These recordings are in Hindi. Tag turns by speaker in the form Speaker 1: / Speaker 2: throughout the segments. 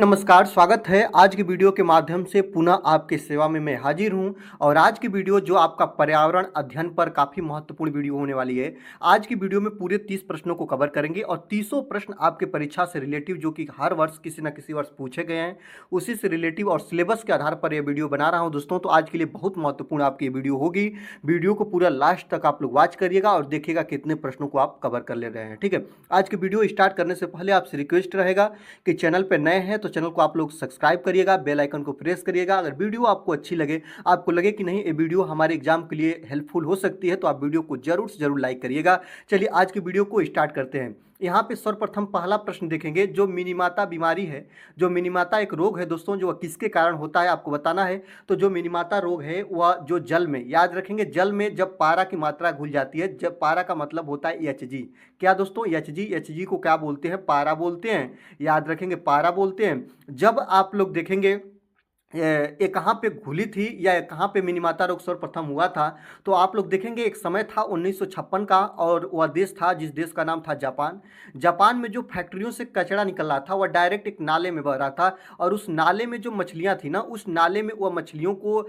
Speaker 1: नमस्कार, स्वागत है। आज की वीडियो के माध्यम से पुनः आपकी सेवा में मैं हाजिर हूं और आज की वीडियो जो आपका पर्यावरण अध्ययन पर काफ़ी महत्वपूर्ण वीडियो होने वाली है। आज की वीडियो में पूरे 30 प्रश्नों को कवर करेंगे और 30 प्रश्न आपके परीक्षा से रिलेटिव जो कि हर वर्ष किसी न किसी वर्ष पूछे गए हैं, उसी से रिलेटिव और सिलेबस के आधार पर यह वीडियो बना रहा हूँ दोस्तों। तो आज के लिए बहुत महत्वपूर्ण आपकी वीडियो होगी। वीडियो को पूरा लास्ट तक आप लोग वॉच करिएगा और देखिएगा कितने प्रश्नों को आप कवर कर ले रहे हैं। ठीक है, आज की वीडियो स्टार्ट करने से पहले आपसे रिक्वेस्ट रहेगा कि चैनल पर नए हैं तो चैनल को आप लोग सब्सक्राइब करिएगा, बेल आइकन को प्रेस करिएगा। अगर वीडियो आपको अच्छी लगे, आपको लगे कि नहीं ये वीडियो हमारे एग्जाम के लिए हेल्पफुल हो सकती है, तो आप वीडियो को जरूर से जरूर लाइक करिएगा। चलिए आज की वीडियो को स्टार्ट करते हैं। यहाँ पे सर्वप्रथम पहला प्रश्न देखेंगे। जो मिनीमाता बीमारी है, जो मिनीमाता एक रोग है दोस्तों, जो किसके कारण होता है आपको बताना है। तो जो मिनीमाता रोग है वह जो जल में, याद रखेंगे, जल में जब पारा की मात्रा घुल जाती है, जब पारा का मतलब होता है एच जी। क्या दोस्तों, एच जी को क्या बोलते हैं? पारा बोलते हैं। याद रखेंगे, पारा बोलते हैं। जब आप लोग देखेंगे ये कहाँ पे घुली थी या कहाँ पे मिनीमाता रोग सर्वप्रथम हुआ था, तो आप लोग देखेंगे एक समय था 1956 का और वह देश था जिस देश का नाम था जापान। जापान में जो फैक्ट्रियों से कचरा निकल रहा था वह डायरेक्ट एक नाले में बह रहा था और उस नाले में जो मछलियाँ थी ना, उस नाले में वह मछलियों को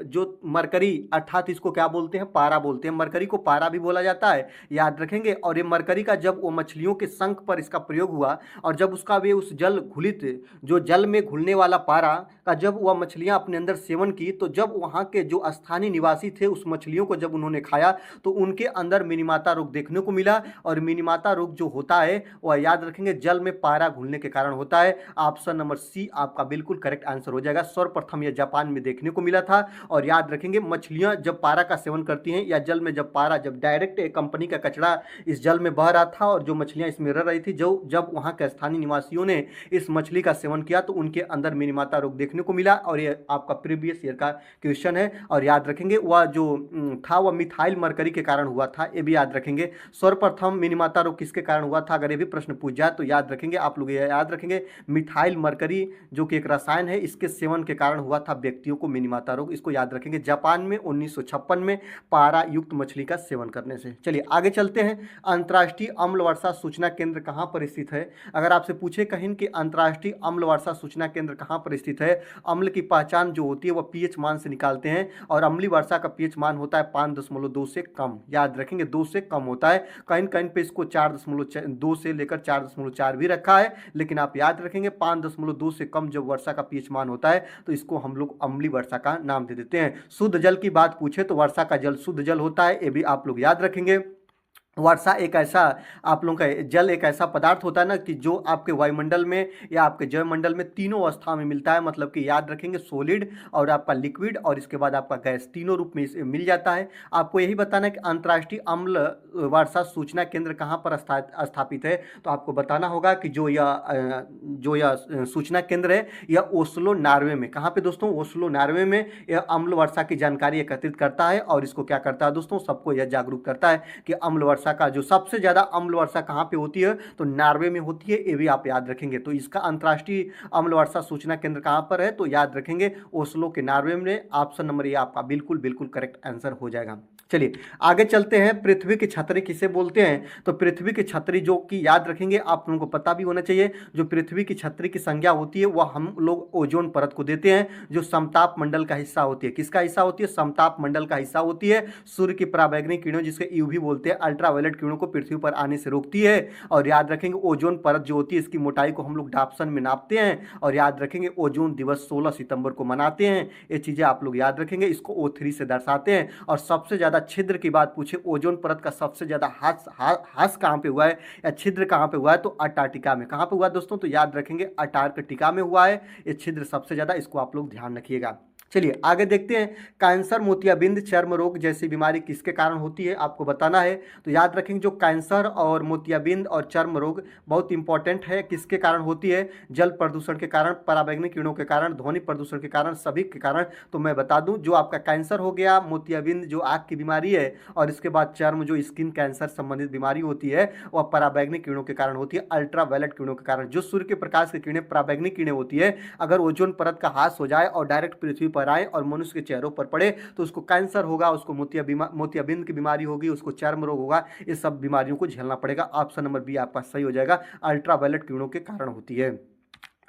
Speaker 1: जो मरकरी, अर्थात इसको क्या बोलते हैं? पारा बोलते हैं। मरकरी को पारा भी बोला जाता है, याद रखेंगे। और ये मरकरी का जब वो मछलियों के संख पर इसका प्रयोग हुआ और जब उसका वे उस जल घुलित, जो जल में घुलने वाला पारा का जब वह मछलियां अपने अंदर सेवन की, तो जब वहां के जो स्थानीय निवासी थे उस मछलियों को जब उन्होंने खाया तो उनके अंदर मिनीमाता रोग देखने को मिला। और मिनीमाता रोग जो होता है वह, याद रखेंगे, जल में पारा घुलने के कारण होता है। ऑप्शन नंबर सी आपका बिल्कुल करेक्ट आंसर हो जाएगा। सर्वप्रथम यह जापान में देखने को मिला था। और याद रखेंगे, मछलियां जब पारा का सेवन करती हैं या जल में जब पारा, जब डायरेक्ट एक कंपनी का कचरा इस जल में बह रहा था और जो मछलियां इसमें रह रही थी, जो जब वहां के स्थानीय निवासियों ने इस मछली का सेवन किया तो उनके अंदर मिनीमाता रोग देखने को मिला। और ये आपका प्रीवियस ईयर का क्वेश्चन है। और याद रखेंगे वह जो था वह मिथाइल मरकरी के कारण हुआ था, ये भी याद रखेंगे। सर्वप्रथम मिनीमाता रोग किसके कारण हुआ था, अगर ये भी प्रश्न पूछ जाए तो याद रखेंगे, आप लोग याद रखेंगे, मिथाइल मरकरी जो कि एक रसायन है, इसके सेवन के कारण हुआ था व्यक्तियों को मिनीमाता रोग। इसको याद रखेंगे, जापान में 1956 में पारा युक्त मछली का सेवन करने से। चलिए आगे चलते हैं। अंतर्राष्ट्रीय अम्ल वर्षा सूचना केंद्र कहाँ पर स्थित है? अगर आपसे पूछे कहीं कि अंतर्राष्ट्रीय अम्ल वर्षा सूचना केंद्र कहाँ पर स्थित है, अम्ल की पहचान जो होती है वह पीएच मान से निकालते हैं और अम्लीय वर्षा का पीएच मान होता है 5.2 से कम। याद रखेंगे, 2 से कम होता है। कहीं कहीं पे इसको 4.2 से लेकर 4.4 भी रखा है, लेकिन आप याद रखेंगे 5.2 से कम जब वर्षा का पीएच मान होता है तो इसको हम लोग अम्लीय वर्षा का नाम दे देते हैं। शुद्ध जल की बात पूछे तो वर्षा का जल शुद्ध जल होता है, ये भी आप लोग याद रखेंगे। वर्षा एक ऐसा, आप लोगों का जल एक ऐसा पदार्थ होता है ना कि जो आपके वायुमंडल में या आपके जलमंडल में तीनों अवस्था में मिलता है। मतलब कि याद रखेंगे, सॉलिड और आपका लिक्विड और इसके बाद आपका गैस, तीनों रूप में मिल जाता है। आपको यही बताना है कि अंतर्राष्ट्रीय अम्ल वर्षा सूचना केंद्र कहाँ पर स्थापित है। तो आपको बताना होगा कि जो यह सूचना केंद्र है यह ओस्लो नॉर्वे में। कहाँ पे दोस्तों? ओस्लो नॉर्वे में यह अम्ल वर्षा की जानकारी एकत्रित करता है और इसको क्या करता है दोस्तों, सबको यह जागरूक करता है कि अम्ल वर्षा का जो सबसे ज्यादा अम्ल वर्षा कहां पे होती है, तो नॉर्वे में होती है। ये भी आप याद रखेंगे। तो इसका अंतर्राष्ट्रीय अम्ल वर्षा सूचना केंद्र कहां पर है, तो याद रखेंगे ओस्लो के नॉर्वे में। ऑप्शन नंबर ये आपका बिल्कुल बिल्कुल करेक्ट आंसर हो जाएगा। चलिए आगे चलते हैं। पृथ्वी की छतरी किसे बोलते हैं? तो पृथ्वी की छतरी जो कि याद रखेंगे, आप लोगों को पता भी होना चाहिए, जो पृथ्वी की छतरी की संज्ञा होती है वह हम लोग ओजोन परत को देते हैं, जो समताप मंडल का हिस्सा होती है। किसका हिस्सा होती है? समताप मंडल का हिस्सा होती है। सूर्य की पराबैंगनी किरणों, जिसके यूवी बोलते हैं, अल्ट्रावायलेट किरणों को पृथ्वी पर आने से रोकती है। और याद रखेंगे ओजोन परत जो होती है इसकी मोटाई को हम लोग डाप्सन में नापते हैं। और याद रखेंगे ओजोन दिवस 16 सितंबर को मनाते हैं। ये चीजें आप लोग याद रखेंगे, इसको O3 से दर्शाते हैं। और सबसे ज्यादा छिद्र की बात पूछे, ओजोन परत का सबसे ज्यादा हास कहां पे हुआ है या छिद्र कहां पे हुआ है, तो अंटार्कटिका में। कहां पे हुआ है दोस्तों? तो याद रखेंगे अंटार्कटिका में हुआ है ये छिद्र सबसे ज्यादा, इसको आप लोग ध्यान रखिएगा। चलिए आगे देखते हैं। कैंसर, मोतियाबिंद, चर्म रोग जैसी बीमारी किसके कारण होती है, आपको बताना है। तो याद रखेंगे जो कैंसर और मोतियाबिंद और चर्म रोग बहुत इंपॉर्टेंट है, किसके कारण होती है? जल प्रदूषण के कारण, पराबैंगनी किरणों के कारण, ध्वनि प्रदूषण के कारण, सभी के कारण। तो मैं बता दूं, जो आपका कैंसर हो गया, मोतियाबिंद जो आंख की बीमारी है, और इसके बाद चर्म जो स्किन कैंसर संबंधित बीमारी होती है वह पराबैंगनी किरणों के कारण होती है, अल्ट्रावायलेट किरणों के कारण। जो सूर्य के प्रकाश की किरणें पराबैंगनी किरणें होती है, अगर ओजोन परत का ह्रास हो जाए और डायरेक्ट पृथ्वी पर आए और मनुष्य के चेहरों पर पड़े तो उसको कैंसर होगा, उसको मोतियाबिंद की बीमारी होगी, उसको चर्म रोग होगा। ये सब बीमारियों को झेलना पड़ेगा। ऑप्शन नंबर बी आपका सही हो जाएगा, अल्ट्रावायलेट किरणों के कारण होती है।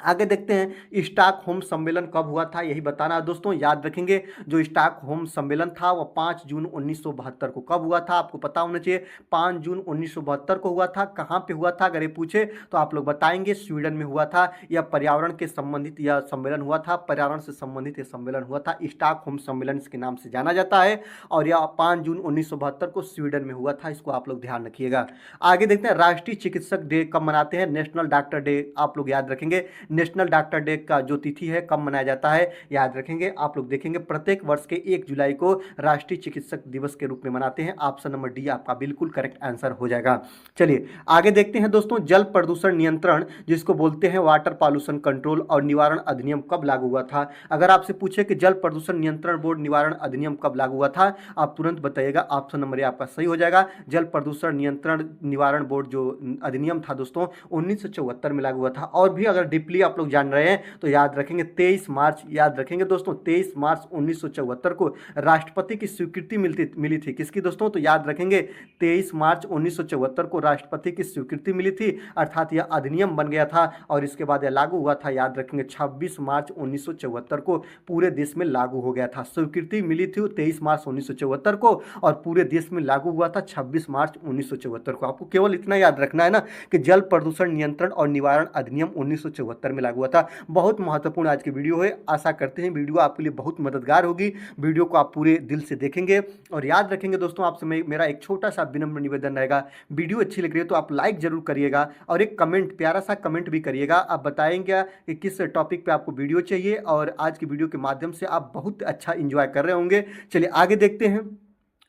Speaker 1: आगे देखते हैं स्टॉकहोम सम्मेलन कब हुआ था, यही बताना है दोस्तों। याद रखेंगे जो स्टॉकहोम सम्मेलन था वह 5 जून 1972 को कब हुआ था, आपको पता होना चाहिए। 5 जून 1972 को हुआ था। कहाँ पे हुआ था अगर ये पूछे तो आप लोग बताएंगे स्वीडन में हुआ था। यह पर्यावरण के संबंधित यह सम्मेलन हुआ था, पर्यावरण से संबंधित यह सम्मेलन हुआ था, स्टॉकहोम सम्मेलन के नाम से जाना जाता है। और यह 5 जून 1972 को स्वीडन में हुआ था, इसको आप लोग ध्यान रखिएगा। आगे देखते हैं राष्ट्रीय चिकित्सक डे कब मनाते हैं, नेशनल डॉक्टर डे आप लोग याद रखेंगे। नेशनल डॉक्टर डे का जो तिथि है कब मनाया जाता है याद रखेंगे। आप लोग देखेंगे प्रत्येक वर्ष के 1 जुलाई को राष्ट्रीय चिकित्सक दिवस के रूप में मनाते हैं। ऑप्शन नंबर डी आपका बिल्कुल करेक्ट आंसर हो जाएगा। चलिए आगे देखते हैं दोस्तों, जल प्रदूषण नियंत्रण जिसको बोलते हैं वाटर पॉल्यूशन कंट्रोल और निवारण अधिनियम कब लागू हुआ था। अगर आपसे पूछे कि जल प्रदूषण नियंत्रण बोर्ड निवारण अधिनियम कब लागू हुआ था, आप तुरंत बताइएगा। ऑप्शन नंबर ए आपका सही हो जाएगा। जल प्रदूषण नियंत्रण निवारण बोर्ड जो अधिनियम था दोस्तों 1974 में लागू हुआ था। और भी अगर डीपली आप लोग जान रहे हैं तो याद रखेंगे 23 मार्च, याद रखेंगे दोस्तों 23 मार्च 1974 को राष्ट्रपति की स्वीकृति मिली थी। किसकी दोस्तों, तो याद रखेंगे 23 मार्च 1974 को राष्ट्रपति की स्वीकृति मिली थी, अर्थात यह अधिनियम बन गया था और इसके बाद यह लागू हुआ था। याद रखेंगे 26 मार्च 1974 को पूरे देश में लागू हो गया था। स्वीकृति मिली थी 23 मार्च 1974 को और पूरे देश में लागू हुआ था 26 मार्च 1974 को। आपको केवल इतना याद रखना है ना कि जल प्रदूषण नियंत्रण और निवारण अधिनियम 1974 में लागू हुआ था। बहुत महत्वपूर्ण आज की वीडियो है। आशा करते हैं वीडियो आपके लिए बहुत मददगार होगी। वीडियो को आप पूरे दिल से देखेंगे और याद रखेंगे दोस्तों। आपसे मेरा एक छोटा सा विनम्र निवेदन रहेगा, वीडियो अच्छी लग रही है तो आप लाइक जरूर करिएगा और एक कमेंट, प्यारा सा कमेंट भी करिएगा। आप बताएंगे कि किस टॉपिक पे आपको वीडियो चाहिए और आज की वीडियो के माध्यम से आप बहुत अच्छा इंजॉय कर रहे होंगे। चलिए आगे देखते हैं।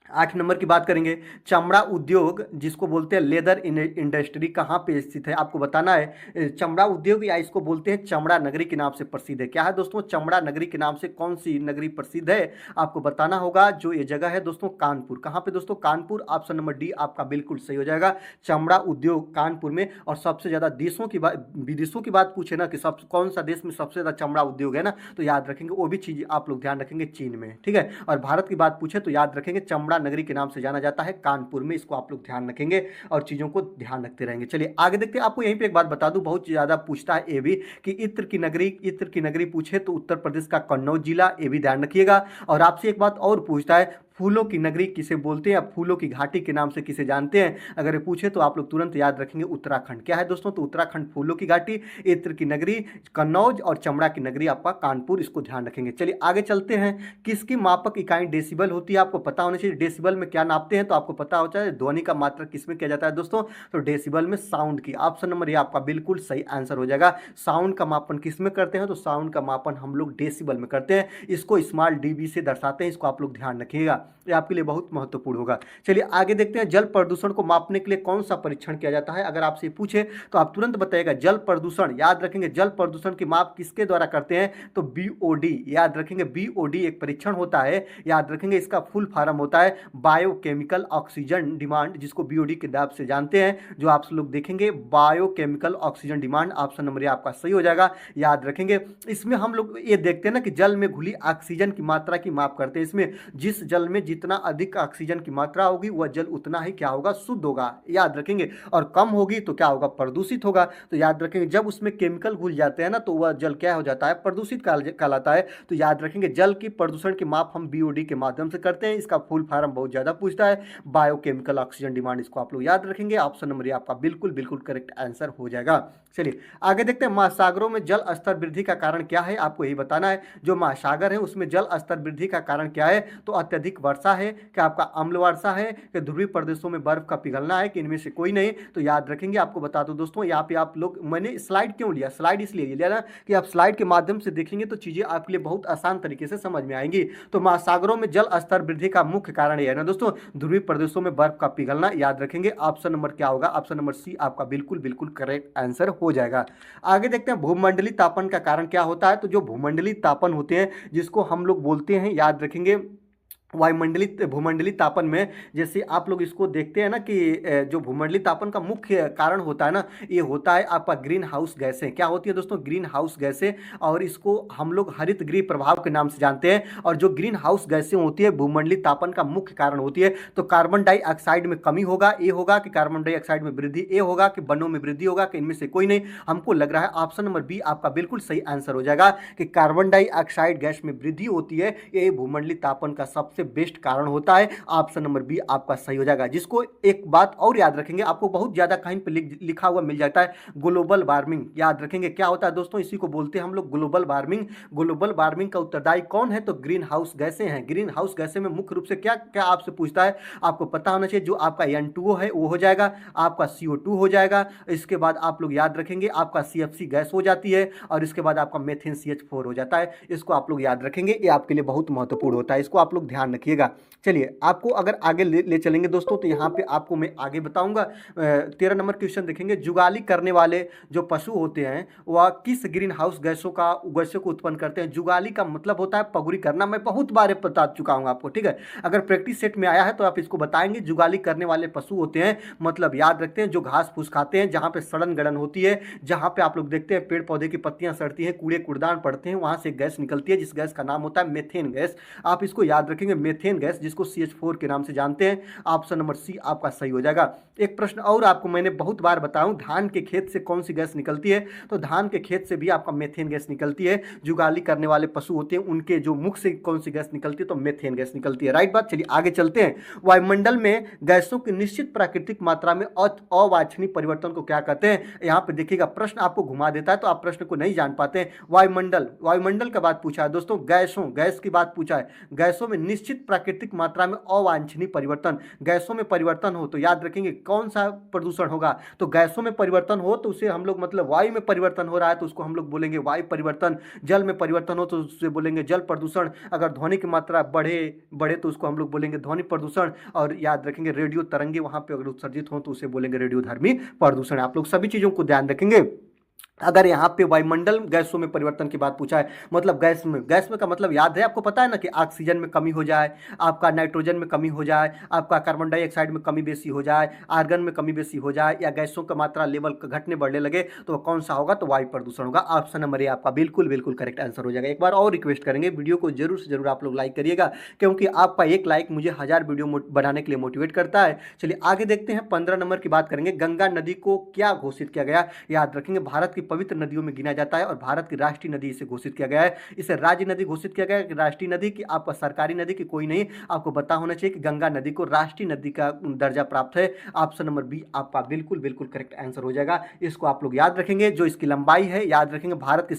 Speaker 1: 8 नंबर की बात करेंगे। चमड़ा उद्योग जिसको बोलते हैं लेदर इंडस्ट्री कहाँ पे स्थित है, आपको बताना है। चमड़ा उद्योग या इसको बोलते हैं चमड़ा नगरी के नाम से प्रसिद्ध है। क्या है दोस्तों, चमड़ा नगरी के नाम से कौन सी नगरी प्रसिद्ध है, आपको बताना होगा। जो ये जगह है दोस्तों कानपुर। कहाँ पे दोस्तों, कानपुर। ऑप्शन नंबर डी आपका बिल्कुल सही हो जाएगा। चमड़ा उद्योग कानपुर में। और सबसे ज़्यादा देशों की बात, विदेशों की बात पूछे ना कि सब कौन सा देश में सबसे ज़्यादा चमड़ा उद्योग है ना, तो याद रखेंगे वो भी चीज़ आप लोग ध्यान रखेंगे चीन में, ठीक है। और भारत की बात पूछे तो याद रखेंगे चमड़ा नगरी के नाम से जाना जाता है कानपुर में। इसको आप लोग ध्यान रखेंगे और चीजों को ध्यान रखते रहेंगे। चलिए आगे देखते हैं। आपको यहीं पे एक बात बता दूं, बहुत ज्यादा पूछता है ये भी कि इत्र की नगरी पूछे तो उत्तर प्रदेश का कन्नौज जिला, ये भी ध्यान रखिएगा। और आपसे एक बात और पूछता है, फूलों की नगरी किसे बोलते हैं या फूलों की घाटी के नाम से किसे जानते हैं, अगर ये पूछे तो आप लोग तुरंत याद रखेंगे उत्तराखंड। क्या है दोस्तों, तो उत्तराखंड फूलों की घाटी, इत्र की नगरी कन्नौज और चमड़ा की नगरी आपका कानपुर, इसको ध्यान रखेंगे। चलिए आगे चलते हैं। किसकी मापक इकाई डेसिबल होती है, आपको पता होना चाहिए। डेसिबल में क्या नापते हैं तो आपको पता होता है। ध्वनि का मात्रक किसमें किया जाता है दोस्तों, तो डेसिबल में साउंड की। ऑप्शन नंबर ये आपका बिल्कुल सही आंसर हो जाएगा। साउंड का मापन किसमें करते हैं, तो साउंड का मापन हम लोग डेसिबल में करते हैं। इसको स्मॉल डीबी से दर्शाते हैं, इसको आप लोग ध्यान रखिएगा, ये आपके लिए बहुत महत्वपूर्ण होगा। चलिए आगे देखते हैं। जल प्रदूषण को मापने के लिए कौन सा परीक्षण किया जाता है, अगर आपसे पूछे तो आप तुरंत बताइएगा जल प्रदूषण। याद रखेंगे जल प्रदूषण की माप किसके द्वारा करते हैं, तो बीओडी। याद रखेंगे बीओडी एक परीक्षण होता है। याद रखेंगे इसका फुल फॉर्म होता है बायोकेमिकल ऑक्सीजन डिमांड, जिसको बीओडी के नाम से जानते हैं। जो आप लोग देखेंगे biochemical oxygen demand, option number आपका सही हो जाएगा। याद रखेंगे इसमें हम लोग ये देखते हैं ना कि जल में घुली ऑक्सीजन की मात्रा की माप करते हैं। इसमें जिस जल में जितना अधिक ऑक्सीजन की मात्रा होगी वह जल उतना ही क्या होगा, शुद्ध होगा। याद रखेंगे, और कम होगी तो क्या होगा, प्रदूषित होगा। तो याद रखेंगे जब उसमें केमिकल घुल जाते हैं ना तो वह जल क्या हो जाता है, प्रदूषित कहलाता है। तो याद रखेंगे जल की प्रदूषण की माप हम बीओडी के माध्यम से करते हैं। इसका फुल फॉर्म बहुत ज्यादा पूछता है, बायोकेमिकल ऑक्सीजन डिमांड, इसको आप लोग याद रखेंगे। ऑप्शन नंबर आपका बिल्कुल बिल्कुल करेक्ट आंसर हो जाएगा। चलिए आगे देखते हैं। महासागरों में जल स्तर वृद्धि का कारण क्या है, आपको यही बताना है। जो महासागर है उसमें जल स्तर वृद्धि का कारण क्या है, तो अत्यधिक वर्षा है, क्या आपका अम्ल वर्षा है, कि ध्रुवीय प्रदेशों में बर्फ का पिघलना है, कि इनमें से कोई नहीं। तो याद रखेंगे, आपको बता दो दोस्तों, यहाँ पे आप लोग, मैंने स्लाइड क्यों लिया, स्लाइड इसलिए लिया ना कि आप स्लाइड के माध्यम से देखेंगे तो चीजें आपके लिए बहुत आसान तरीके से समझ में आएंगी। तो महासागरों में जल स्तर वृद्धि का मुख्य कारण यह है ना दोस्तों, ध्रुवीय प्रदेशों में बर्फ का पिघलना। याद रखेंगे ऑप्शन नंबर क्या होगा, ऑप्शन नंबर सी आपका बिल्कुल बिल्कुल करेक्ट आंसर हो जाएगा। आगे देखते हैं भूमंडलीय तापन का कारण क्या होता है। तो जो भूमंडलीय तापन होते हैं जिसको हम लोग बोलते हैं, याद रखेंगे वायुमंडलित भूमंडलीय तापन में जैसे आप लोग इसको देखते हैं ना कि जो भूमंडलीय तापन का मुख्य कारण होता है ना, ये होता है आपका ग्रीन हाउस गैसें। क्या होती है दोस्तों? ग्रीन हाउस गैसें। और इसको हम लोग हरित गृह प्रभाव के नाम से जानते हैं। और जो ग्रीन हाउस गैसें होती है भूमंडलीय तापन का मुख्य कारण होती है। तो कार्बन डाइऑक्साइड में कमी होगा, ए होगा कि कार्बन डाइऑक्साइड में वृद्धि, ए होगा कि वनों में वृद्धि होगा, कि इनमें से कोई नहीं। हमको लग रहा है ऑप्शन नंबर बी आपका बिल्कुल सही आंसर हो जाएगा कि कार्बन डाइऑक्साइड गैस में वृद्धि होती है, ये भूमंडलीय तापन का सबसे बेस्ट कारण होता है। ऑप्शन नंबर बी आपका सही हो जाएगा। जिसको एक बात और याद रखेंगे, आपको बहुत ज्यादा कहीं पे लिखा हुआ मिल जाता है ग्लोबल वार्मिंग। याद रखेंगे क्या होता है दोस्तों, इसी को बोलते हैं हम लोग ग्लोबल वार्मिंग। ग्लोबल वार्मिंग का उत्तरदायी कौन है? तो ग्रीन हाउस गैसें हैं। ग्रीन हाउस गैसें में मुख्य रूप से क्या क्या आपसे पूछता है, आपको पता होना चाहिए। जो आपका N2O है वो हो जाएगा, आपका CO2 हो जाएगा, इसके बाद आप लोग याद रखेंगे आपका CFC गैस हो जाती है, और इसके बाद आपका मेथेन CH4 हो जाता है। इसको आप लोग याद रखेंगे, ये आपके लिए बहुत महत्वपूर्ण होता है, इसको आप लोग ध्यान रखिएगा। चलिए आपको अगर आगे ले चलेंगे दोस्तों, तो यहाँ पे आपको मैं आगे बताऊंगा। 13 नंबर क्वेश्चन देखेंगे, जुगाली करने वाले जो पशु होते हैं वह किस ग्रीन हाउस गैसों को उत्पन्न करते हैं? जुगाली का मतलब होता है पगुरी करना। मैं बहुत बार बता चुका हूँ आपको, ठीक है। अगर प्रैक्टिस सेट में आया है तो आप इसको बताएंगे। जुगाली करने वाले पशु होते हैं, मतलब याद रखते हैं जो घास फूस खाते हैं, जहाँ पे सड़न गड़न होती है, जहाँ पे आप लोग देखते हैं पेड़ पौधे की पत्तियां सड़ती हैं, कूड़े कूड़दान पड़ते हैं, वहां से गैस निकलती है, जिस गैस का नाम होता है मेथेन गैस। आप इसको याद रखेंगे, मेथेन गैस, जिसको CH4 के नाम से जानते हैं। ऑप्शन नंबर सी आपका सही हो जाएगा। एक प्रश्न और आपको मैंने बहुत बार बताऊं, धान के खेत से कौन सी गैस निकलती है? तो धान के खेत से भी आपका मेथेन गैस निकलती है। जुगाली करने वाले पशु होते हैं, उनके जो मुख से कौन सी गैस निकलती है? तो मेथेन गैस निकलती है। राइट बात। चलिए आगे चलते हैं। वायुमंडल में गैसों की निश्चित प्राकृतिक मात्रा में अवांछनीय परिवर्तन को क्या कहते हैं? यहाँ पे देखिएगा प्रश्न आपको घुमा देता है, तो आप प्रश्न को नहीं जान पाते हैं। वायुमंडल का बात पूछा है दोस्तों, गैस की बात पूछा है। गैसों में निश्चित प्राकृतिक मात्रा में अवांछनीय परिवर्तन, गैसों में परिवर्तन हो तो याद रखेंगे कौन सा प्रदूषण होगा? तो गैसों में परिवर्तन हो तो उसे हम लोग, मतलब वायु में परिवर्तन हो रहा है तो उसको हम लोग बोलेंगे वायु परिवर्तन। जल में परिवर्तन हो तो उससे बोलेंगे जल प्रदूषण। अगर ध्वनि की मात्रा बढ़े तो उसको हम लोग बोलेंगे ध्वनि प्रदूषण। और याद रखेंगे रेडियो तरंगे वहां पे अगर उत्सर्जित हो तो उसे बोलेंगे रेडियोधर्मी प्रदूषण। आप लोग सभी चीजों को ध्यान रखेंगे। अगर यहाँ पे वायुमंडल गैसों में परिवर्तन की बात पूछा है, मतलब गैस में का मतलब याद है आपको, पता है ना कि ऑक्सीजन में कमी हो जाए, आपका नाइट्रोजन में कमी हो जाए, आपका कार्बन डाइऑक्साइड में कमी बेसी हो जाए, आर्गन में कमी बेसी हो जाए, या गैसों का मात्रा लेवल घटने बढ़ने लगे, तो कौन सा होगा? तो वायु प्रदूषण होगा। ऑप्शन नंबर ए आपका बिल्कुल करेक्ट आंसर हो जाएगा। एक बार और रिक्वेस्ट करेंगे, वीडियो को जरूर से जरूर आप लोग लाइक करिएगा, क्योंकि आपका एक लाइक मुझे 1000 वीडियो बनाने के लिए मोटिवेट करता है। चलिए आगे देखते हैं। 15 नंबर की बात करेंगे, गंगा नदी को क्या घोषित किया गया? याद रखेंगे भारत की पवित्र नदियों में गिना जाता है और भारत की राष्ट्रीय नदी इसे घोषित किया गया है। इसे राज्य नदी घोषित किया गया है, राष्ट्रीय नदी की, आपका सरकारी नदी की कोई नहीं। आपको पता होना चाहिए कि गंगा नदी को राष्ट्रीय नदी का दर्जा प्राप्त है। ऑप्शन नंबर बी आपका बिल्कुल करेक्ट आंसर हो जाएगा। इसको आप लोग याद रखेंगे। जो इसकी लंबाई है याद रखेंगे, भारत की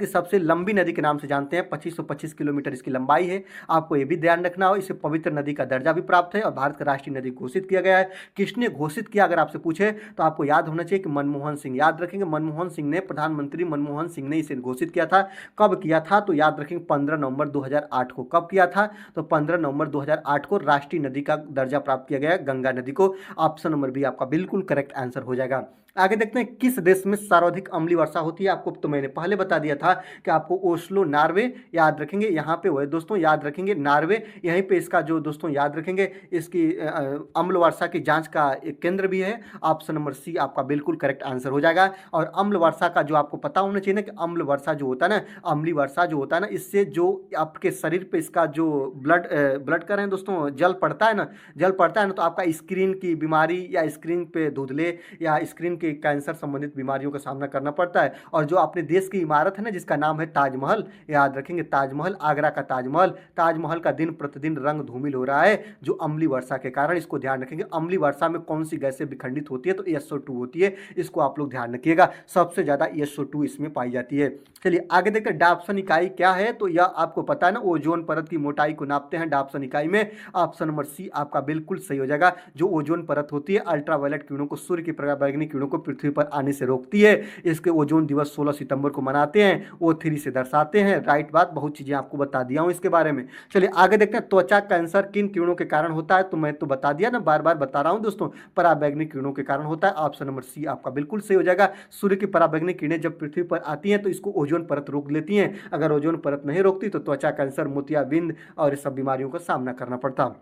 Speaker 1: सबसे लंबी नदी के नाम से जानते हैं। 2525 किलोमीटर इसकी लंबाई है। आपको यह भी ध्यान रखना हो, इसे पवित्र नदी का दर्जा भी प्राप्त है और भारत का राष्ट्रीय नदी घोषित किया गया है। किसने घोषित किया? अगर आपसे पूछे तो आपको याद होना चाहिए कि मनमोहन सिंह। याद रखेंगे मनमोहन सिंह ने, प्रधानमंत्री मनमोहन सिंह ने इसे घोषित किया था। कब किया था? तो याद रखेंगे 15 नवंबर 2008 को। कब किया था? तो 15 नवंबर 2008 को राष्ट्रीय नदी का दर्जा प्राप्त किया गया है गंगा नदी को। ऑप्शन नंबर बी आपका बिल्कुल करेक्ट आंसर हो जाएगा। आगे देखते हैं, किस देश में सर्वाधिक अम्लीय वर्षा होती है? आपको तो मैंने पहले बता दिया था कि आपको ओस्लो नॉर्वे याद रखेंगे, यहाँ पे वो है दोस्तों, याद रखेंगे नॉर्वे। यहीं पे इसका जो दोस्तों याद रखेंगे, इसकी अम्ल वर्षा की जांच का एक केंद्र भी है। ऑप्शन नंबर सी आपका बिल्कुल करेक्ट आंसर हो जाएगा। और अम्ल वर्षा का जो आपको पता होना चाहिए ना कि अम्ल वर्षा जो होता है ना, अम्लीय वर्षा जो होता है ना, इससे जो आपके शरीर पे इसका जो ब्लड कर रहे हैं दोस्तों, जल पड़ता है ना, तो आपका स्क्रीन की बीमारी या स्क्रीन पे धुंधले या स्क्रीन के कैंसर संबंधित बीमारियों का सामना करना पड़ता है। और जो अपने देश की इमारत है ना, जिसका नाम है ताजमहल, याद रखेंगे ताजमहल, आगरा का ताजमहल का दिन प्रतिदिन रंग धूमिल हो रहा है जो अम्लीय वर्षा के कारण। इसको ध्यान रखेंगे। अम्लीय वर्षा में कौन सी गैसें विखंडित होती है? तो SO2 होती है। इसको आप लोग ध्यान रखिएगा, सबसे ज्यादा SO2 इसमें पाई जाती है। चलिए आगे देखते हैं, डाप्सन इकाई क्या है? तो यह आपको पता है ना, ओजोन परत की मोटाई को नापते हैं डाप्सन इकाई में। ऑप्शन नंबर सी आपका बिल्कुल सही हो जाएगा। जो ओजोन परत होती है, अल्ट्रावायलेट किरणों को, सूर्य की पराबैंगनी किरणों को पृथ्वी पर आने से रोकती है। इसके ओजोन दिवस 16 सितंबर को मनाते हैं, O3 से दर्शाते हैं। राइट बात, बहुत चीज़ें आपको बता दिया हूँ इसके बारे में। चलिए आगे देखते हैं, त्वचा कैंसर किन किरणों के कारण होता है? तो मैं तो बता दिया ना, बार बार बता रहा हूँ दोस्तों, पराबैंगनी किरणों के कारण होता है। ऑप्शन नंबर सी आपका बिल्कुल सही हो जाएगा। सूर्य की पराबैंगनी किरणें जब पृथ्वी पर आती हैं तो इसको ओजोन परत रोक लेती हैं। अगर ओजोन परत नहीं रोकती तो त्वचा कैंसर, मोतियाबिंद और इस सब बीमारियों का सामना करना पड़ता।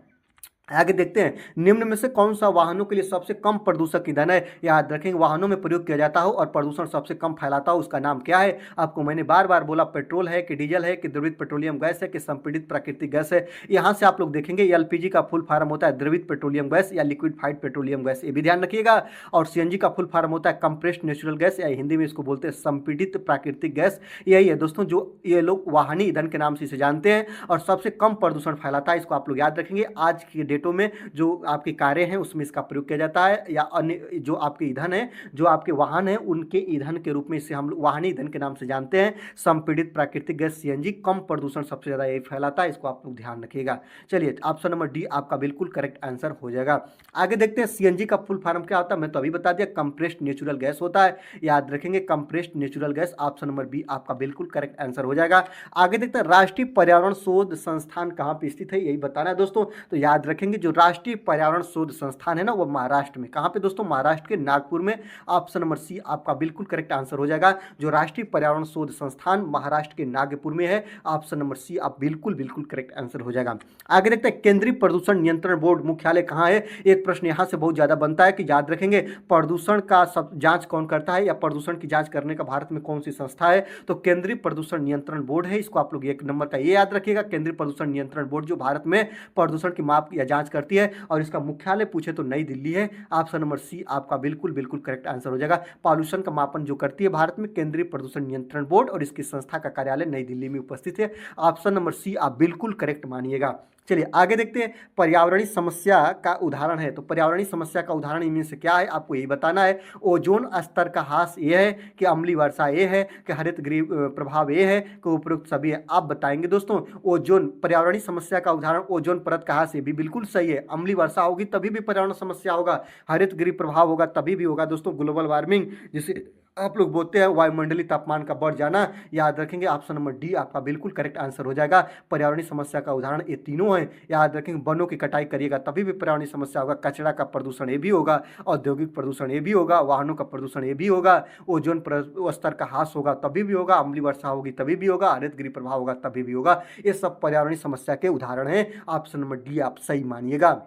Speaker 1: आगे देखते हैं, निम्न में से कौन सा वाहनों के लिए सबसे कम प्रदूषक ईंधन है? याद रखेंगे, वाहनों में प्रयोग किया जाता हो और प्रदूषण सबसे कम फैलाता हो, उसका नाम क्या है? आपको मैंने बार बार बोला, पेट्रोल है कि डीजल है कि द्रवित पेट्रोलियम गैस है कि संपीड़ित प्राकृतिक गैस है। यहाँ से आप लोग देखेंगे एलपीजी का फुल फॉर्म होता है द्रवित पेट्रोलियम गैस या लिक्विफाइड पेट्रोलियम गैस, ये भी ध्यान रखिएगा। और सीएनजी का फुल फॉर्म होता है कंप्रेस्ड नेचुरल गैस या हिंदी में इसको बोलते हैं संपीड़ित प्राकृतिक गैस। यही है दोस्तों जो ये लोग वाहनी ईंधन के नाम से इसे जानते हैं और सबसे कम प्रदूषण फैलाता है, इसको आप लोग याद रखेंगे। आज की डेटों में जो आपकी कारें हैं उसमें इसका प्रयोग किया जाता है, या अन्य जो आपके ईंधन है, जो आपके वाहन है, उनके ईंधन के रूप में इसे हम लोग वाहनी ईंधन के नाम से जानते हैं। संपीड़ित प्राकृतिक गैस सीएनजी कम प्रदूषण सबसे ज्यादा यही फैलाता है, इसको आप लोग ध्यान रखिएगा। चलिए ऑप्शन नंबर डी आपका बिल्कुल करेक्ट आंसर हो जाएगा। आगे देखते हैं, सीएनजी का फुल फॉर्म क्या होता है? मैं तो अभी बता दिया, कंप्रेस्ड नेचुरल गैस होता है, याद रखेंगे compressed natural gas. Option number B आपका बिल्कुल करेक्ट आंसर हो जाएगा। आगे देखते हैं, राष्ट्रीय पर्यावरण शोध संस्थान कहां पे स्थित है? यही बताना है दोस्तों, तो याद रखेंगे जो राष्ट्रीय पर्यावरण शोध संस्थान है ना, वो महाराष्ट्र में। कहां पे दोस्तों? महाराष्ट्र के नागपुर में। ऑप्शन नंबर सी आपका बिल्कुल करेक्ट आंसर हो जाएगा। जो राष्ट्रीय पर्यावरण शोध संस्थान महाराष्ट्र के नागपुर में है, ऑप्शन नंबर सी आप बिल्कुल बिल्कुल करेक्ट आंसर हो जाएगा। आगे देखते हैं, केंद्रीय प्रदूषण नियंत्रण बोर्ड मुख्यालय कहां है? एक प्रश्न यहां से बहुत ज्यादा बनता है कि याद रखेंगे प्रदूषण का सब जांच कौन करता है, या प्रदूषण की जांच करने का भारत में कौन सी संस्था है? तो केंद्रीय प्रदूषण नियंत्रण बोर्ड है, इसको आप लोग एक नंबर का ये याद रखिएगा। केंद्रीय प्रदूषण नियंत्रण बोर्ड जो भारत में प्रदूषण की माप या जांच करती है, और इसका मुख्यालय पूछे तो नई दिल्ली है। ऑप्शन नंबर सी आपका बिल्कुल बिल्कुल करेक्ट आंसर हो जाएगा। पॉल्यूशन का मापन जो करती है भारत में केंद्रीय प्रदूषण नियंत्रण बोर्ड, और इसकी संस्था का कार्यालय नई दिल्ली में उपस्थित है। ऑप्शन नंबर सी आप बिल्कुल करेक्ट मानिएगा। चलिए आगे देखते हैं, पर्यावरणीय समस्या का उदाहरण है। तो पर्यावरणीय समस्या का उदाहरण इनमें से क्या है, आपको यही बताना है। ओजोन स्तर का ह्रास ये है कि अम्लीय वर्षा ये है कि हरित गृह प्रभाव ये है कि उपरोक्त सभी है? आप बताएंगे दोस्तों। ओजोन पर्यावरणीय समस्या का उदाहरण ओजोन परत का ह्रास, ये भी बिल्कुल सही है। अम्लीय वर्षा होगी तभी भी पर्यावरण समस्या होगा, हरित गृह प्रभाव होगा तभी भी होगा दोस्तों। ग्लोबल वार्मिंग जिसे आप लोग बोलते हैं वायुमंडलीय तापमान का बढ़ जाना, याद रखेंगे। ऑप्शन नंबर डी आपका बिल्कुल करेक्ट आंसर हो जाएगा। पर्यावरणीय समस्या का उदाहरण ये तीनों हैं, याद रखेंगे। वनों की कटाई करिएगा तभी भी पर्यावरणीय समस्या होगा, कचरा का प्रदूषण ये भी होगा, औद्योगिक प्रदूषण ये भी होगा, वाहनों का प्रदूषण ये भी होगा, ओजोन स्तर का ह्रास होगा तभी भी होगा, अम्लीय वर्षा होगी तभी भी होगा, हरित गृह प्रभाव होगा तभी भी होगा। ये सब पर्यावरणीय समस्या के उदाहरण हैं। ऑप्शन नंबर डी आप सही मानिएगा।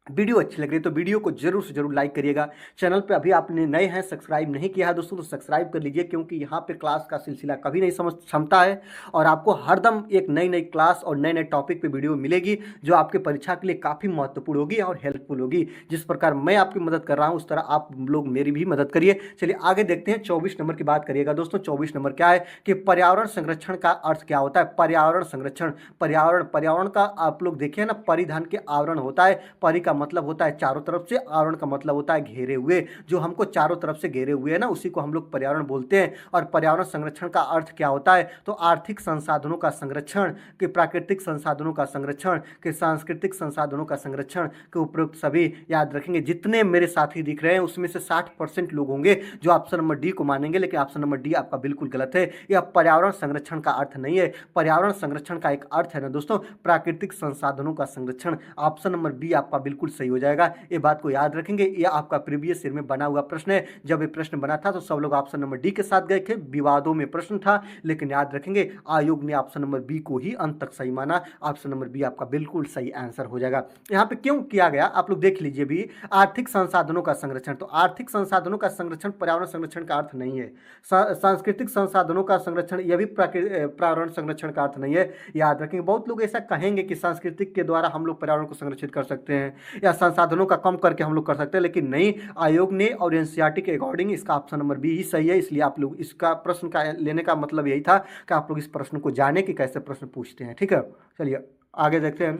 Speaker 1: वीडियो अच्छी लग रही है तो वीडियो को जरूर से जरूर लाइक करिएगा। चैनल पे अभी आपने नए हैं, सब्सक्राइब नहीं किया है दोस्तों, तो सब्सक्राइब कर लीजिए, क्योंकि यहाँ पे क्लास का सिलसिला कभी नहीं समझ क्षमता है, और आपको हरदम एक नई नई क्लास और नए नए टॉपिक पे वीडियो मिलेगी जो आपके परीक्षा के लिए काफ़ी महत्वपूर्ण होगी और हेल्पफुल होगी। जिस प्रकार मैं आपकी मदद कर रहा हूँ उस तरह आप लोग मेरी भी मदद करिए। चलिए आगे देखते हैं, 24 नंबर की बात करिएगा दोस्तों। 24 नंबर क्या है कि पर्यावरण संरक्षण का अर्थ क्या होता है? पर्यावरण संरक्षण, पर्यावरण का आप लोग देखिए ना, परिधान के आवरण होता है। परि का मतलब होता है चारों तरफ से, आवरण का मतलब होता है घेरे हुए। जो हमको चारों तरफ से घेरे हुए है ना, उसी को हम लोग पर्यावरण बोलते हैं। और पर्यावरण संरक्षण का अर्थ क्या होता है? तो आर्थिक संसाधनों का संरक्षण, के प्राकृतिक संसाधनों का संरक्षण, के सांस्कृतिक संसाधनों का संरक्षण, के उपयुक्त सभी। याद रखेंगे जितने मेरे साथी दिख रहे हैं उसमें से 60% लोग होंगे जो ऑप्शन नंबर डी को मानेंगे, लेकिन ऑप्शन नंबर डी आपका बिल्कुल गलत है। यह पर्यावरण संरक्षण का अर्थ नहीं है। पर्यावरण संरक्षण का एक अर्थ है ना दोस्तों, प्राकृतिक संसाधनों का संरक्षण। ऑप्शन नंबर बी आपका बिल्कुल सही हो जाएगा। ये बात को याद रखेंगे, ये आपका प्रीवियस ईयर में बना हुआ प्रश्न है। जब ये प्रश्न बना था तो सब लोग ऑप्शन नंबर डी के साथ गए थे, विवादों में प्रश्न था, लेकिन याद रखेंगे आयोग ने ऑप्शन नंबर बी को ही अंत तक सही माना। ऑप्शन नंबर बी आपका बिल्कुल सही आंसर हो जाएगा। यहाँ पे क्यों किया गया आप लोग देख लीजिए भी, आर्थिक संसाधनों का संरक्षण। तो आर्थिक संसाधनों का संरक्षण पर्यावरण संरक्षण का अर्थ नहीं है। सांस्कृतिक संसाधनों का संरक्षण यह भी पर्यावरण संरक्षण का अर्थ नहीं है। याद रखेंगे, बहुत लोग ऐसा कहेंगे कि सांस्कृतिक के द्वारा हम लोग पर्यावरण को संरक्षित कर सकते हैं या संसाधनों का कम करके हम लोग कर सकते हैं, लेकिन नहीं, आयोग ने और एनसीईआरटी के अकॉर्डिंग इसका ऑप्शन नंबर बी ही सही है। इसलिए आप लोग इसका प्रश्न का लेने का मतलब यही था कि आप लोग इस प्रश्न को जाने कि कैसे प्रश्न पूछते हैं। ठीक है, चलिए आगे देखते हैं।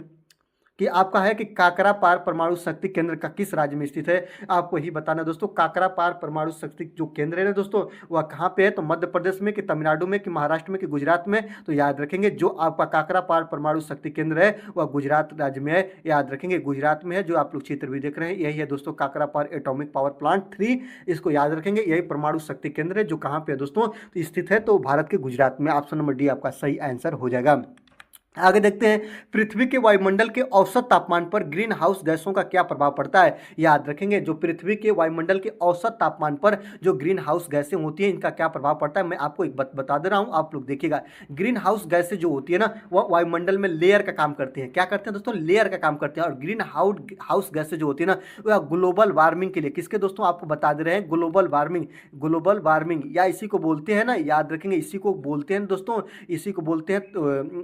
Speaker 1: कि आपका है कि काकरापार परमाणु शक्ति केंद्र का किस राज्य में स्थित है। आपको ही बताना है दोस्तों, काकरापार परमाणु शक्ति जो केंद्र है ना दोस्तों, वह कहाँ पे है, तो मध्य प्रदेश में कि तमिलनाडु में कि महाराष्ट्र में कि गुजरात में। तो याद रखेंगे जो आपका काकरापार परमाणु शक्ति केंद्र है वह गुजरात राज्य में है, याद रखेंगे गुजरात में है। जो आप लोग चित्र भी देख रहे हैं यही है दोस्तों काकरापार एटॉमिक पावर प्लांट 3, इसको याद रखेंगे। यही परमाणु शक्ति केंद्र है जो कहाँ पे है दोस्तों, तो स्थित है तो भारत के गुजरात में। ऑप्शन नंबर डी आपका सही आंसर हो जाएगा। आगे देखते हैं, पृथ्वी के वायुमंडल के औसत तापमान पर ग्रीन हाउस गैसों का क्या प्रभाव पड़ता है। याद रखेंगे जो पृथ्वी के वायुमंडल के औसत तापमान पर जो ग्रीन हाउस गैसें होती हैं इनका क्या प्रभाव पड़ता है, मैं आपको एक बता दे रहा हूं, आप लोग देखिएगा। ग्रीन हाउस गैसें जो होती है ना वह वायुमंडल में लेयर का काम करती हैं। क्या करते हैं दोस्तों, लेयर का काम करते हैं। और ग्रीन हाउस गैसें जो होती है ना वह ग्लोबल वार्मिंग के लिए, किसके दोस्तों आपको बता दे रहे हैं, ग्लोबल वार्मिंग या इसी को बोलते हैं ना, याद रखेंगे इसी को बोलते हैं दोस्तों, इसी को बोलते हैं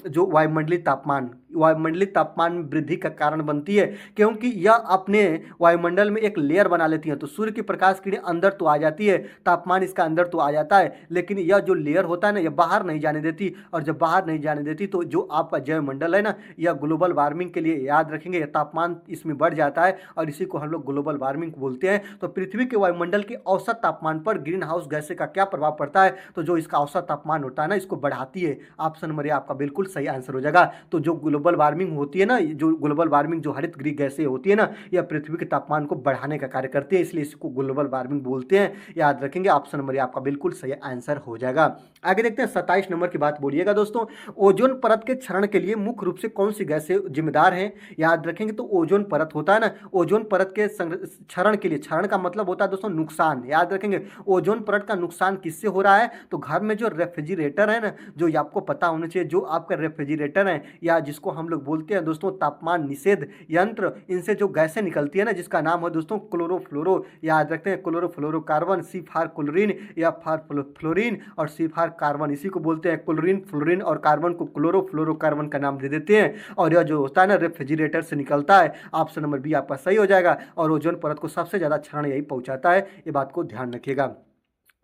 Speaker 1: जो वायुमंडलीय तापमान में वृद्धि का कारण बनती है, क्योंकि यह अपने वायुमंडल में एक लेयर बना लेती है। तो सूर्य की प्रकाश किरणें अंदर तो आ जाती है, तापमान इसका अंदर तो आ जाता है, लेकिन यह जो लेयर होता है ना यह बाहर नहीं जाने देती। और जब बाहर नहीं जाने देती तो जो आपका जैवमंडल है ना, यह ग्लोबल वार्मिंग के लिए, याद रखेंगे, यह तापमान इसमें बढ़ जाता है और इसी को हम लोग ग्लोबल वार्मिंग बोलते हैं। तो पृथ्वी के वायुमंडल के औसत तापमान पर ग्रीन हाउस गैसें का क्या प्रभाव पड़ता है, तो जो इसका औसत तापमान होता है ना इसको बढ़ाती है। ऑप्शन नंबर ए आपका बिल्कुल सही आंसर हो जाएगा। तो जो ग्लोबल वार्मिंग होती है ना, जो ग्लोबल वार्मिंग जो हरित गृह गैसें होती है ना, यह पृथ्वी के तापमान को बढ़ाने का कार्य करती है, इसलिए इसको ग्लोबल वार्मिंग बोलते हैं। याद रखेंगे ऑप्शन नंबर आपका बिल्कुल सही आंसर हो जाएगा। आगे देखते हैं 27 नंबर की बात बोलिएगा दोस्तों, ओजोन परत के क्षरण के लिए मुख्य रूप से कौन सी गैसें जिम्मेदार हैं। याद रखेंगे तो ओजोन परत होता है ना, ओजोन परत के क्षरण के लिए, क्षरण का मतलब होता है दोस्तों नुकसान। याद रखेंगे ओजोन परत का नुकसान किससे हो रहा है, तो घर में जो रेफ्रिजरेटर है ना, जो आपको पता होना चाहिए, जो आपका रेफ्रिजरेटर है या जिसको हम लोग बोलते हैं दोस्तों तापमान निषेध यंत्र, इनसे जो गैसें निकलती है ना जिसका नाम है दोस्तों क्लोरोफ्लोरो, याद रखते हैं क्लोरोफ्लोरोकार्बन, सी फॉर क्लोरीन या फॉर फ्लोरीन और सी फॉर कार्बन, इसी को बोलते हैं क्लोरीन, फ्लोरीन और कार्बन को क्लोरोफ्लोरोकार्बन का नाम दे देते हैं। और यह जो होता है ना रेफ्रिजरेटर से निकलता है। ऑप्शन नंबर बी आपका सही हो जाएगा। और ओजोन परत को सबसे ज्यादा क्षरण यही पहुंचाता है, ये बात को ध्यान रखिएगा।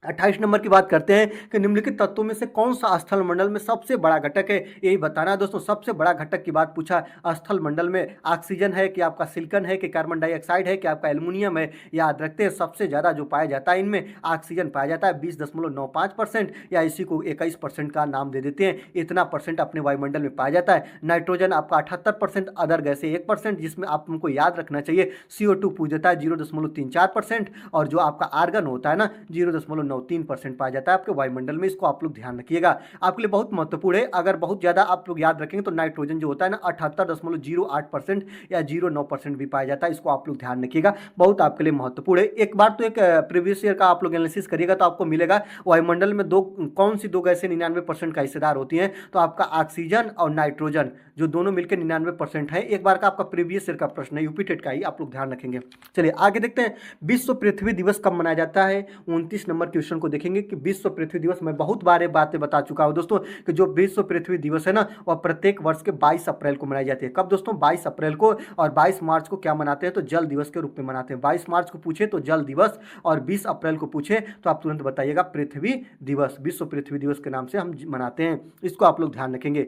Speaker 1: 28 नंबर की बात करते हैं कि निम्नलिखित तत्वों में से कौन सा स्थल मंडल में सबसे बड़ा घटक है, यही बताना है दोस्तों। सबसे बड़ा घटक की बात पूछा, स्थल मंडल में ऑक्सीजन है कि आपका सिलिकॉन है कि कार्बन डाइऑक्साइड है कि आपका एल्युमिनियम है। याद रखते हैं सबसे ज़्यादा जो पाया जाता है इनमें ऑक्सीजन पाया जाता है 20.95% या इसी को 21% का नाम दे देते हैं, इतना परसेंट अपने वायुमंडल में पाया जाता है। नाइट्रोजन आपका 78%, अदर गैसें 1%, जिसमें आपको याद रखना चाहिए CO2 पूछता है 0.34%, और जो आपका आर्गन होता है ना 0.93% पाया जाता है आपके वायुमंडल में। इसको आप लोग ध्यान रखिएगा, आपके लिए बहुत महत्वपूर्ण है। अगर बहुत ज़्यादा आप लोग याद रखेंगे तो नाइट्रोजन जो होता है ना 78.08% या 0.9% भी पाया जाता है, इसको आप लोग ध्यान रखिएगा, बहुत आपके लिए महत्वपूर्ण है। एक बार तो एक प्रीवियस ईयर का आप लोग एनालिसिस करिएगा तो आपको मिलेगा वायुमंडल में कौन सी दो गैसें 99% का हिस्सेदार होती हैं, तो आपका ऑक्सीजन और नाइट्रोजन जो दोनों मिलकर 99% है। एक बार का आपका प्रीवियस ईयर का प्रश्न है, यूपी टेट का ही, आप लोग ध्यान रखेंगे। चलिए आगे देखते हैं, विश्व पृथ्वी दिवस कब मनाया जाता है। 29 नंबर क्वेश्चन को देखेंगे कि विश्व पृथ्वी दिवस, मैं बहुत बार बातें बता चुका हूं दोस्तों कि जो विश्व पृथ्वी दिवस है ना वह प्रत्येक वर्ष के 22 अप्रैल को मनाई जाती है। कब दोस्तों, 22 अप्रैल को। और 22 मार्च को क्या मनाते हैं, तो जल दिवस के रूप में मनाते हैं। 22 मार्च को पूछे तो जल दिवस, और 20 अप्रैल को पूछे तो आप तुरंत बताइएगा पृथ्वी दिवस, विश्व पृथ्वी दिवस के नाम से हम मनाते हैं, इसको आप लोग ध्यान रखेंगे।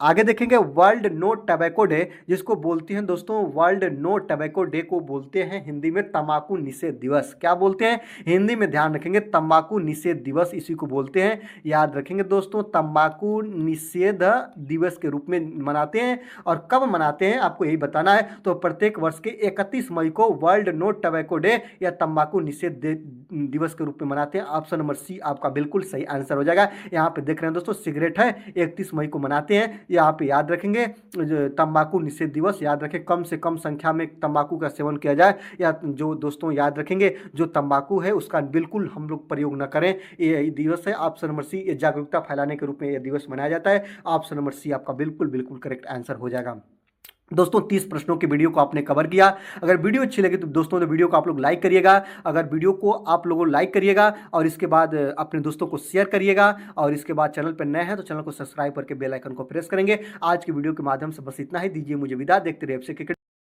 Speaker 1: आगे देखेंगे वर्ल्ड नो टबैको डे, जिसको बोलते हैं दोस्तों वर्ल्ड नो टबैको डे को बोलते हैं हिंदी में तंबाकू निषेध दिवस। क्या बोलते हैं हिंदी में, ध्यान रखेंगे, तंबाकू निषेध दिवस इसी को बोलते हैं। याद रखेंगे दोस्तों तंबाकू निषेध दिवस के रूप में मनाते हैं। और कब मनाते हैं आपको यही बताना है, तो प्रत्येक वर्ष के 31 मई को वर्ल्ड नो टबैको डे या तंबाकू निषेध दिवस के रूप में मनाते हैं। ऑप्शन नंबर सी आपका बिल्कुल सही आंसर हो जाएगा। यहाँ पे देख रहे हैं दोस्तों सिगरेट है 31 मई को मनाते हैं, यहाँ पे याद रखेंगे तंबाकू निषेध दिवस, याद रखें कम से कम संख्या में तंबाकू का सेवन किया जाए, या जो दोस्तों याद रखेंगे जो तंबाकू है उसका बिल्कुल हम लोग प्रयोग न करें, ये दिवस है। ऑप्शन नंबर सी, ये जागरूकता फैलाने के रूप में यह दिवस मनाया जाता है। ऑप्शन नंबर सी आपका बिल्कुल बिल्कुल करेक्ट आंसर हो जाएगा। दोस्तों 30 प्रश्नों की वीडियो को आपने कवर किया। अगर वीडियो अच्छी लगी तो दोस्तों तो वीडियो को आप लोग लाइक करिएगा, अगर वीडियो को आप लोगों लाइक करिएगा और इसके बाद अपने दोस्तों को शेयर करिएगा, और इसके बाद चैनल पर नए हैं तो चैनल को सब्सक्राइब करके बेल आइकन को प्रेस करेंगे। आज की वीडियो के माध्यम से बस इतना ही, दीजिए मुझे विदा, देखते रहिए आपसे क्रिकेट।